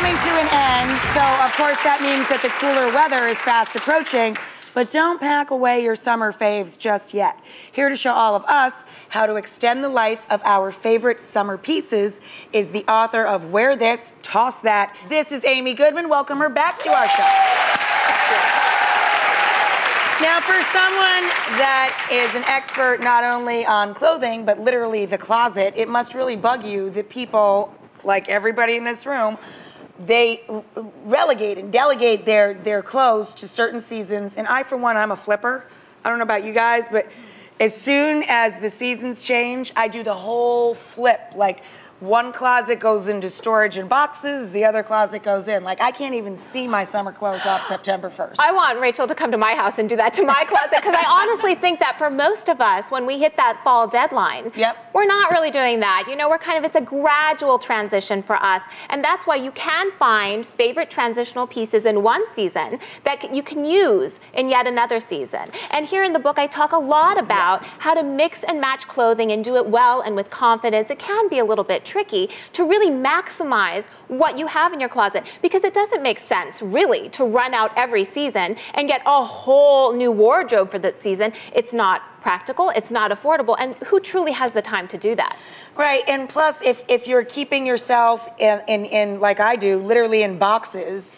coming to an end, so of course that means that the cooler weather is fast approaching, but don't pack away your summer faves just yet. Here to show all of us how to extend the life of our favorite summer pieces is the author of Wear This, Toss That. This is Amy Goodman. Welcome her back to our show. Now, for someone that is an expert not only on clothing, but literally the closet, it must really bug you that people, like everybody in this room, they relegate and delegate their clothes to certain seasons. And I, for one, I'm a flipper. I don't know about you guys, but as soon as the seasons change, I do the whole flip. Like, one closet goes into storage and boxes, the other closet goes in. Like, I can't even see my summer clothes off September 1st. I want Rachel to come to my house and do that to my closet, because I honestly think that for most of us, when we hit that fall deadline, we're not really doing that. You know, it's a gradual transition for us. And that's why you can find favorite transitional pieces in one season that you can use in yet another season. And here in the book, I talk a lot about how to mix and match clothing and do it well and with confidence. It can be a little bit tricky to really maximize what you have in your closet, because it doesn't make sense really to run out every season and get a whole new wardrobe for that season. It's not practical, it's not affordable, and who truly has the time to do that? Right, and plus if you're keeping yourself in like I do, literally in boxes,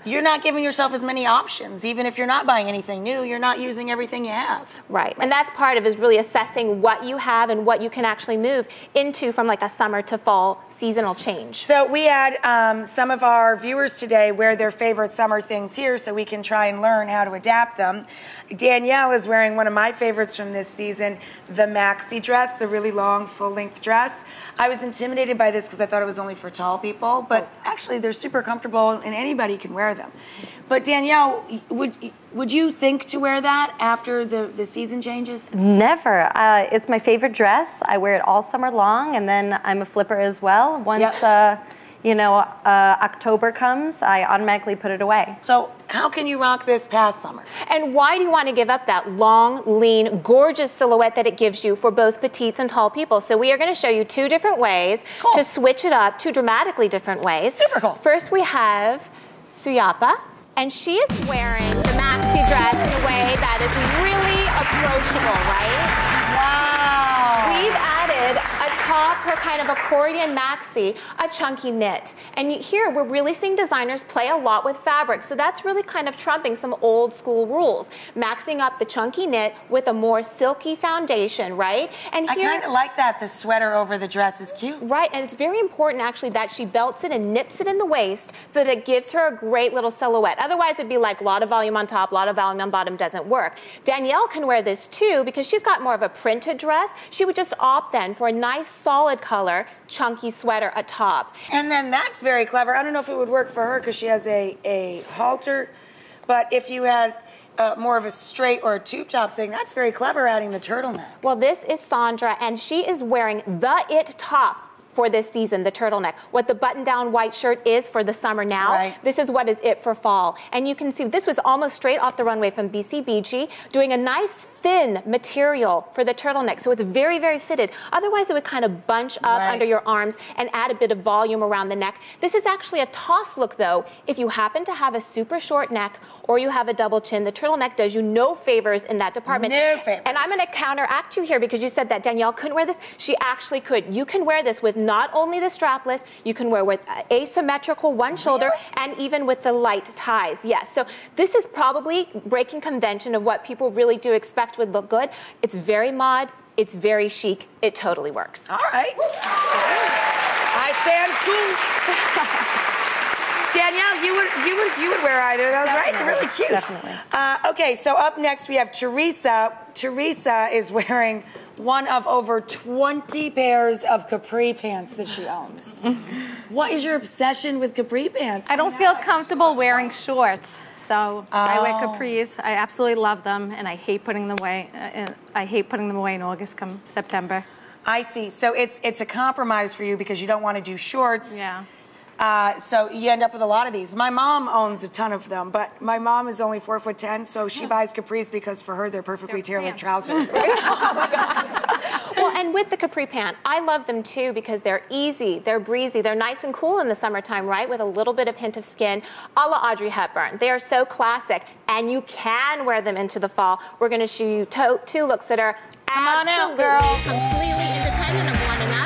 you're not giving yourself as many options. Even if you're not buying anything new, you're not using everything you have. Right, and that's part of is really assessing what you have and what you can actually move into from like a summer to fall seasonal change. So we had some of our viewers today wear their favorite summer things here so we can try and learn how to adapt them. Danielle is wearing one of my favorites from this season, the maxi dress, the really long full-length dress. I was intimidated by this because I thought it was only for tall people, but actually they're super comfortable and anybody can wear them. But Danielle, would you think to wear that after the season changes? Never. It's my favorite dress. I wear it all summer long, and then I'm a flipper as well. Once October comes, I automatically put it away. So how can you rock this past summer? And why do you want to give up that long, lean, gorgeous silhouette that it gives you for both petites and tall people? So we are going to show you two different ways to switch it up, two dramatically different ways. Super cool. First we have Suyapa, and she is wearing the maxi dress in a way that is really approachable, right? Wow. We've added atop her kind of accordion maxi, a chunky knit. And here we're really seeing designers play a lot with fabric. So that's really kind of trumping some old school rules. Maxing up the chunky knit with a more silky foundation, right? And here, I kind of like that. The sweater over the dress is cute. Right, and it's very important actually that she belts it and nips it in the waist so that it gives her a great little silhouette. Otherwise it'd be like a lot of volume on top, a lot of volume on bottom, doesn't work. Danielle can wear this too because she's got more of a printed dress. She would just opt then for a nice solid color chunky sweater atop. And then that's very clever. I don't know if it would work for her because she has a halter, but if you had more of a straight or a tube top thing, that's very clever, adding the turtleneck. Well, this is Sandra, and she is wearing the it top for this season, the turtleneck. What the button-down white shirt is for the summer now, this is what is it for fall. And you can see this was almost straight off the runway from BCBG, doing a nice thin material for the turtleneck, so it's very, very fitted. Otherwise, it would kind of bunch up under your arms and add a bit of volume around the neck. This is actually a toss look, though. If you happen to have a super short neck or you have a double chin, the turtleneck does you no favors in that department. No favors. And I'm going to counteract you here because you said that Danielle couldn't wear this. She actually could. You can wear this with not only the strapless, you can wear with asymmetrical one shoulder and even with the light ties. Yes, so this is probably breaking convention of what people really do expect would look good. It's very mod, it's very chic, it totally works. All right. I stand cool. Danielle, you would wear either of those, right? They're really cute. Definitely. Okay, so up next we have Teresa. Teresa is wearing one of over 20 pairs of capri pants that she owns. What is your obsession with capri pants? I don't feel comfortable wearing shorts. So I wear capris. I absolutely love them, and I hate putting them away. I hate putting them away in August come September. I see. So it's a compromise for you because you don't want to do shorts. Yeah. So you end up with a lot of these. My mom owns a ton of them, but my mom is only 4'10", so she buys capris because for her they're perfectly tailored trousers. Oh my God. Well, and with the capri pant, I love them too because they're easy, they're breezy, they're nice and cool in the summertime, right? With a little bit of hint of skin, a la Audrey Hepburn. They are so classic, and you can wear them into the fall. We're going to show you two looks that are absolutely completely independent of one another.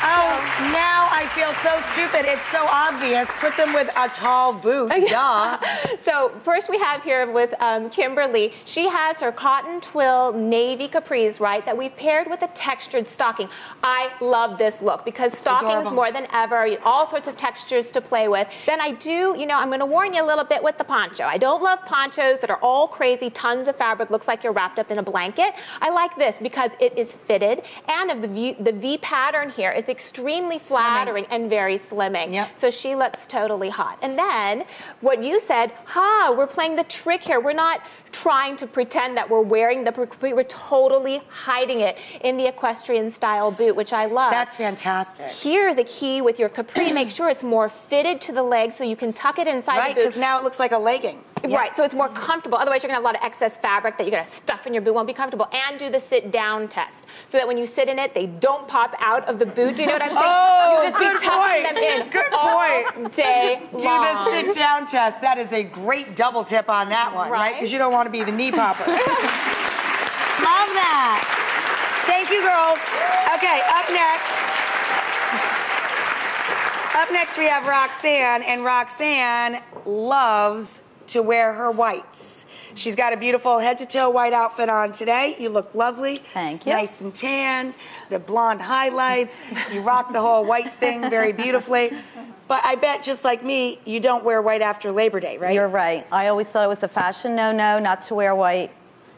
Oh, now I feel so stupid. It's so obvious. Put them with a tall boot. Duh. So first we have here with Kimberly. She has her cotton twill navy capris, right, that we've paired with a textured stocking. I love this look because stockings Adorable. more than ever, all sorts of textures to play with. Then I do, I'm going to warn you a little bit with the poncho. I don't love ponchos that are all crazy, tons of fabric, looks like you're wrapped up in a blanket. I like this because it is fitted, and the V pattern here is extremely flattering and very slimming. Yep. So she looks totally hot. And then what you said, we're playing the trick here. We're not trying to pretend that we're wearing the capri. We're totally hiding it in the equestrian style boot, which I love. That's fantastic. Here, the key with your capri, make sure it's more fitted to the leg so you can tuck it inside the boot. Right, because now it looks like a legging. Right, so it's more comfortable. Otherwise, you're going to have a lot of excess fabric that you're going to stuff in your boot. Won't be comfortable. And do the sit-down test so that when you sit in it, they don't pop out of the boot. Do you know what I'm saying? Oh, you just be tucking them in all day long. Do the sit-down test. That is a great double tip on that one, right? Because you don't want to be the knee popper. Love that. Thank you, girls. Okay, up next we have Roxanne, and Roxanne loves to wear her whites. She's got a beautiful head-to-toe white outfit on today. You look lovely. Thank you. Nice and tan, the blonde highlights. You rock the whole white thing very beautifully. But I bet, just like me, you don't wear white after Labor Day, right? You're right. I always thought it was a fashion no-no not to wear white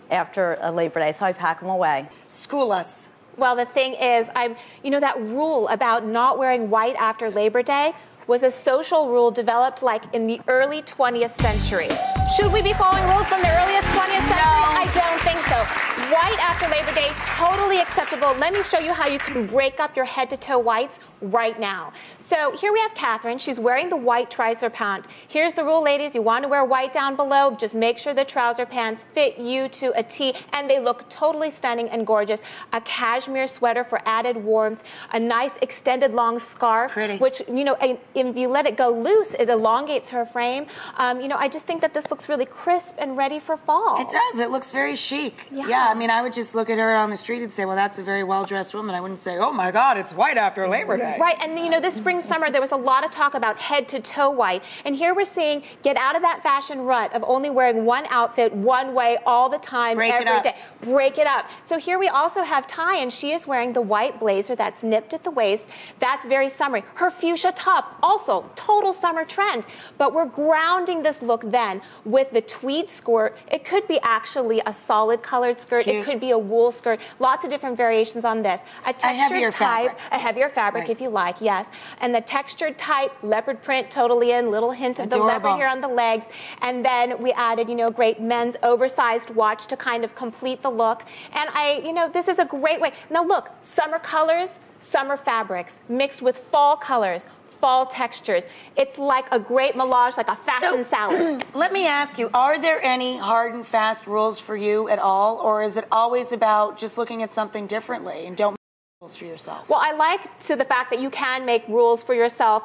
after a Labor Day, so I pack them away. School us. Well, the thing is, that rule about not wearing white after Labor Day was a social rule developed like in the early 20th century. Should we be following rules from the earliest 20th century? No. I don't think so. White after Labor Day, totally acceptable. Let me show you how you can break up your head-to-toe whites right now. So here we have Catherine. She's wearing the white trouser pant. Here's the rule, ladies. You want to wear white down below. Just make sure the trouser pants fit you to a T, and they look totally stunning and gorgeous. A cashmere sweater for added warmth. A nice extended long scarf. Pretty. Which, if you let it go loose, it elongates her frame. I just think that this looks really crisp and ready for fall. It does. It looks very chic. Yeah. I would just look at her on the street and say, well, that's a very well-dressed woman. I wouldn't say, oh, my God, it's white after Labor Day. Right, and this spring, summer, there was a lot of talk about head-to-toe white. And here we're seeing, get out of that fashion rut of only wearing one outfit one way all the time, every day. Break it up. So here we also have Ty, and she is wearing the white blazer that's nipped at the waist. That's very summery. Her fuchsia top, also total summer trend. But we're grounding this look then with the tweed skirt. It could be actually a solid colored skirt. Cute. It could be a wool skirt. Lots of different variations on this. A textured type, a heavier fabric if you like, yes. And the textured type, leopard print, totally in, little hint of the leopard here on the legs. And then we added, a great men's oversized watch to kind of complete the look. And this is a great way. Now look, summer colors, summer fabrics mixed with fall colors, fall textures. It's like a great melange, like a fashion salad. Let me ask you, are there any hard and fast rules for you at all, or is it always about just looking at something differently and don't make rules for yourself? Well, I like the fact that you can make rules for yourself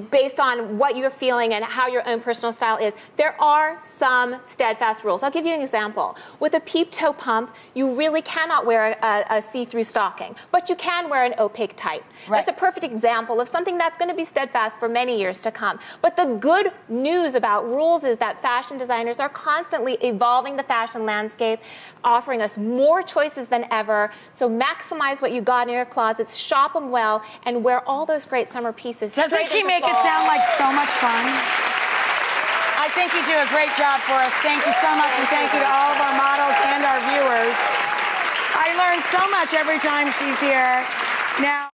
based on what you're feeling and how your own personal style is. There are some steadfast rules. I'll give you an example. With a peep toe pump, you really cannot wear a see-through stocking, but you can wear an opaque tight. Right. That's a perfect example of something that's going to be steadfast for many years to come. But the good news about rules is that fashion designers are constantly evolving the fashion landscape, offering us more choices than ever. So maximize what you got in your closets, shop them well, and wear all those great summer pieces. Doesn't she make it sound like so much fun? I think you do a great job for us. Thank you so much, and thank you to all of our models and our viewers. I learn so much every time she's here. Now.